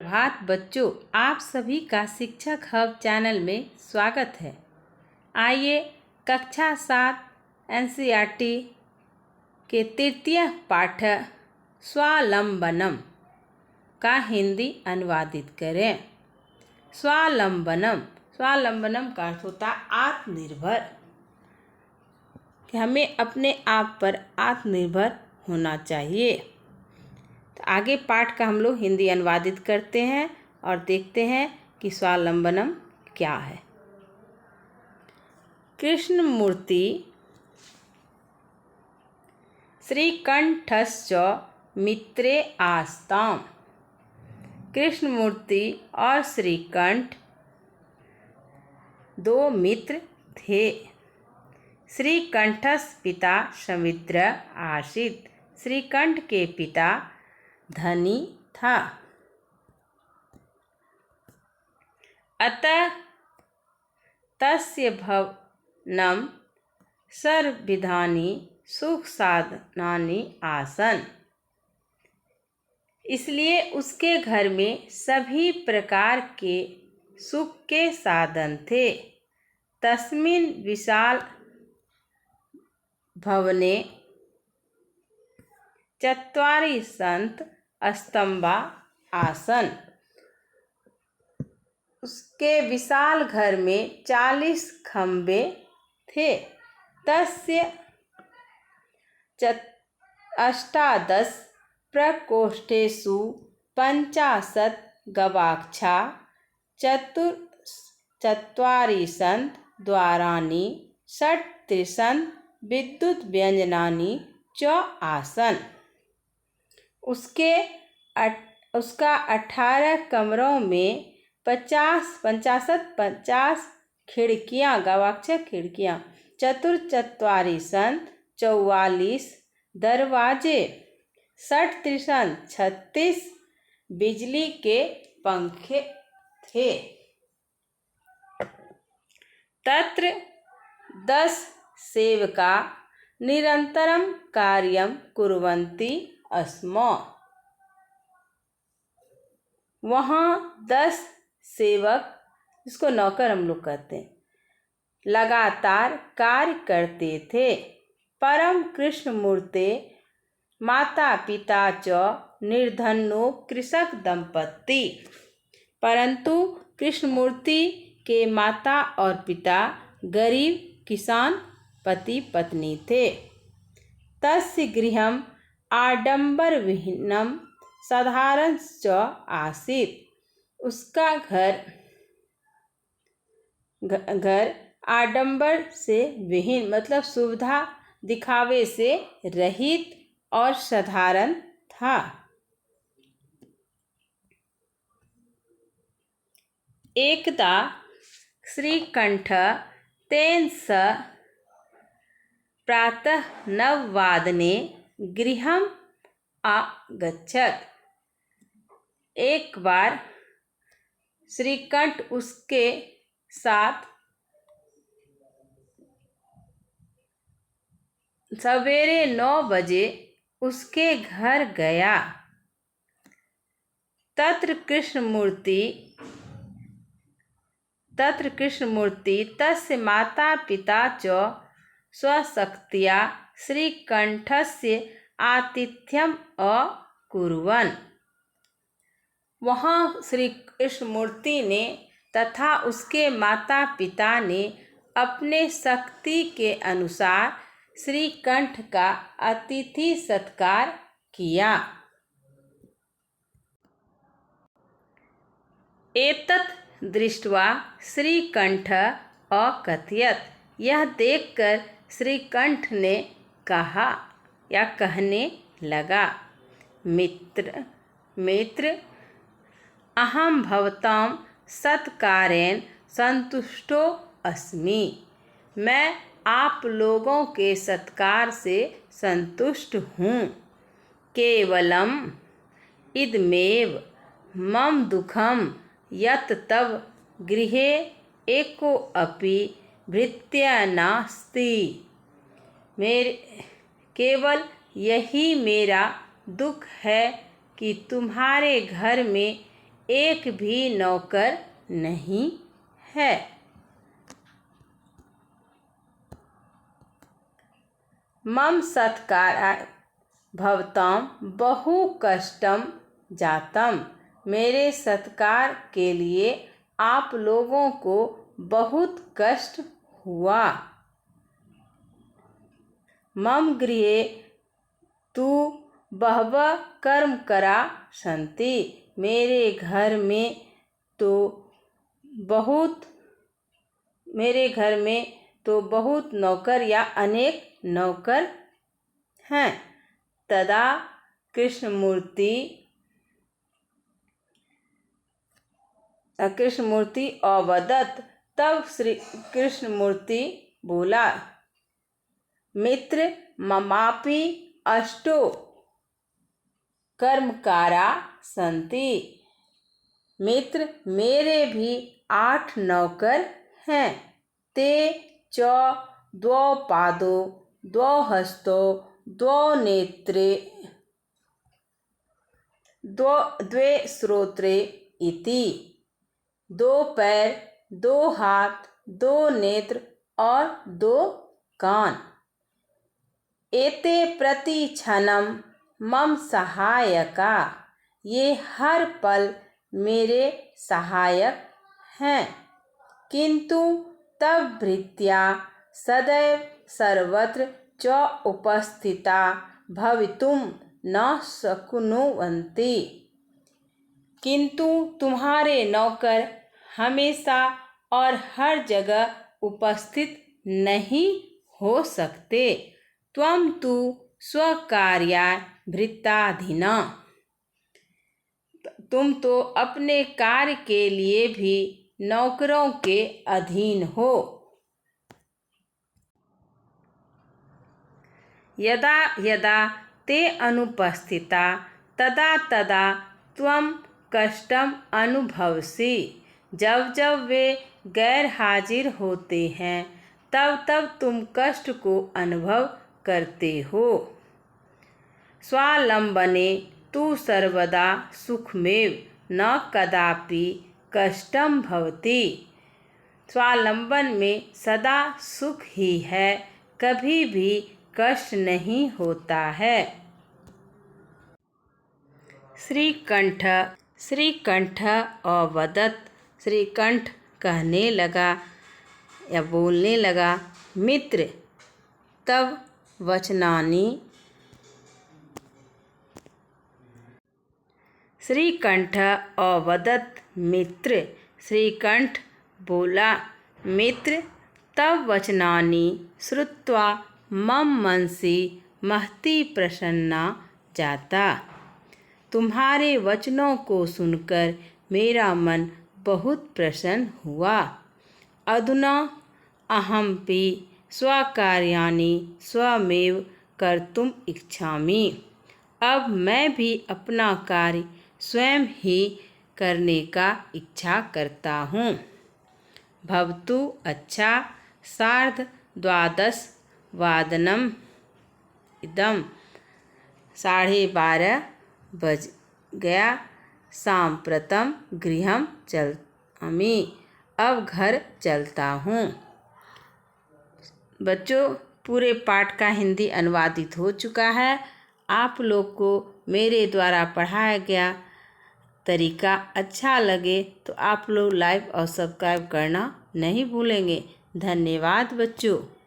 सुप्रभात बच्चों, आप सभी का शिक्षक हब चैनल में स्वागत है। आइए कक्षा 7 एनसीईआरटी के तृतीय पाठ स्वावलंबनम का हिंदी अनुवादित करें। स्वावलंबनम का अर्थ होता है आत्मनिर्भर, कि हमें अपने आप पर आत्मनिर्भर होना चाहिए। तो आगे पाठ का हम लोग हिंदी अनुवादित करते हैं और देखते हैं कि स्वावलंबनम क्या है। कृष्णमूर्ति श्रीकंठश्च मित्रे आस्ताम। कृष्णमूर्ति और श्रीकंठ दो मित्र थे। श्रीकंठस्य पिता समिद्र आसीत्। श्रीकंठ के पिता धनी था। अतः तस्य भवनं सर्वविधानि सुख साधनानि आसन्। इसलिए उसके घर में सभी प्रकार के सुख के साधन थे। तस्मिन् विशाल भवने चत्वारि सन्त स्तंभा आसन्। उसके विशाल घर में 40 खंबे थे। तस्य 18 प्रकोष्ठेषु 50 गवाक्षा चत्वारिंशत् द्वाराणि 36 विद्युत व्यंजनानि च आसन्। उसका 18 कमरों में 50 खिड़कियाँ, गवाक्षा खिड़कियाँ, 44 दरवाजे, 36 बिजली के पंखे थे। तत्र 10 सेवका निरंतरं कार्यं कुर्वन्ति स्म। वहाँ 10 सेवक, जिसको नौकर हम लोग कहते हैं, लगातार कार्य करते थे। परम कृष्णमूर्ते माता पिता च निर्धनो कृषक दंपत्ति। परंतु कृष्णमूर्ति के माता और पिता गरीब किसान पति पत्नी थे। तस्य गृहम् आडंबरविहीनं साधारणञ्च आसीत्। उसका घर आडंबर से विहीन मतलब सुविधा दिखावे से रहित और साधारण था। एकदा श्रीकंठ तेन सह प्रातः 9 वादने गृहम् आगच्छत्। एक बार श्रीकंठ उसके साथ सवेरे 9 बजे उसके घर गया। तत्र कृष्णमूर्ति तस्य माता पिता च स्वशक्त्या श्रीकंठस्य आतिथ्यम् अकुर्वन्। वहाँ श्री कृष्णमूर्ति ने तथा उसके माता पिता ने अपने शक्ति के अनुसार श्रीकंठ का अतिथि सत्कार किया। एतत् दृष्ट्वा श्रीकंठ अकथयत्। यह देखकर श्रीकंठ ने कहा या कहने लगा, मित्र अहं भवतां सत्कारेण संतुष्टो अस्मि। मैं आप लोगों के सत्कार से संतुष्ट हूँ। केवलम् इदमेव मम दुःखं यत् तव गृहे एको अपि भृत्या नास्ति। केवल यही मेरा दुख है कि तुम्हारे घर में एक भी नौकर नहीं है। मम सत्काराय भवतां बहु कष्टम जातम। मेरे सत्कार के लिए आप लोगों को बहुत कष्ट हुआ। मम गृहे तु बहवः कर्मकरा सन्ति। मेरे घर में तो बहुत नौकर या अनेक नौकर हैं। तदा कृष्णमूर्ति अवदत्। तब श्री कृष्णमूर्ति बोला, मित्र ममापि अष्टो कर्मकारा सन्ति। मित्र मेरे भी 8 नौकर हैं। ते च द्वौ पादौ द्वौ हस्तौ द्वौ नेत्रे द्वे श्रोत्रे इति। 2 पैर, 2 हाथ, 2 नेत्र और 2 कान। एते प्रति क्षणम मम सहायका। ये हर पल मेरे सहायक हैं। किंतु तब भृत्या सदैव सर्वत्र च उपस्थिता भवितुं न शक्नुवन्ति। किंतु तुम्हारे नौकर हमेशा और हर जगह उपस्थित नहीं हो सकते। त्वं तु स्वकार्याय भृत्याधीना। तुम तो अपने कार्य के लिए भी नौकरों के अधीन हो। यदा यदा ते अनुपस्थिता तदा तदा त्वं कष्टम अनुभवसि। जब जब वे गैर हाजिर होते हैं तब तब तुम कष्ट को अनुभव करते हो। स्वालंबने तु सर्वदा सुखमेव न कदापि कष्टम भवति। स्वालंबन में सदा सुख ही है, कभी भी कष्ट नहीं होता है। श्रीकंठ अवदत्। श्रीकंठ कहने लगा या बोलने लगा, मित्र तव वचनानि। श्रीकंठ अवदत् मित्र। श्रीकंठ बोला, मित्र तव वचनानि श्रुत्वा मम मनसि महती प्रसन्ना जाता। तुम्हारे वचनों को सुनकर मेरा मन बहुत प्रसन्न हुआ। अधुना अहमपि स्वकार्याणि स्वमेव कर्तुम् इच्छामि। अब मैं भी अपना कार्य स्वयं ही करने का इच्छा करता हूँ। भवतु अच्छा 12:30 वादनम इदम। 12:30 बज गया। सांप्रतम गृहम चलामि। अब घर चलता हूँ। बच्चों, पूरे पाठ का हिंदी अनुवादित हो चुका है। आप लोग को मेरे द्वारा पढ़ाया गया तरीका अच्छा लगे तो आप लोग लाइक और सब्सक्राइब करना नहीं भूलेंगे। धन्यवाद बच्चों।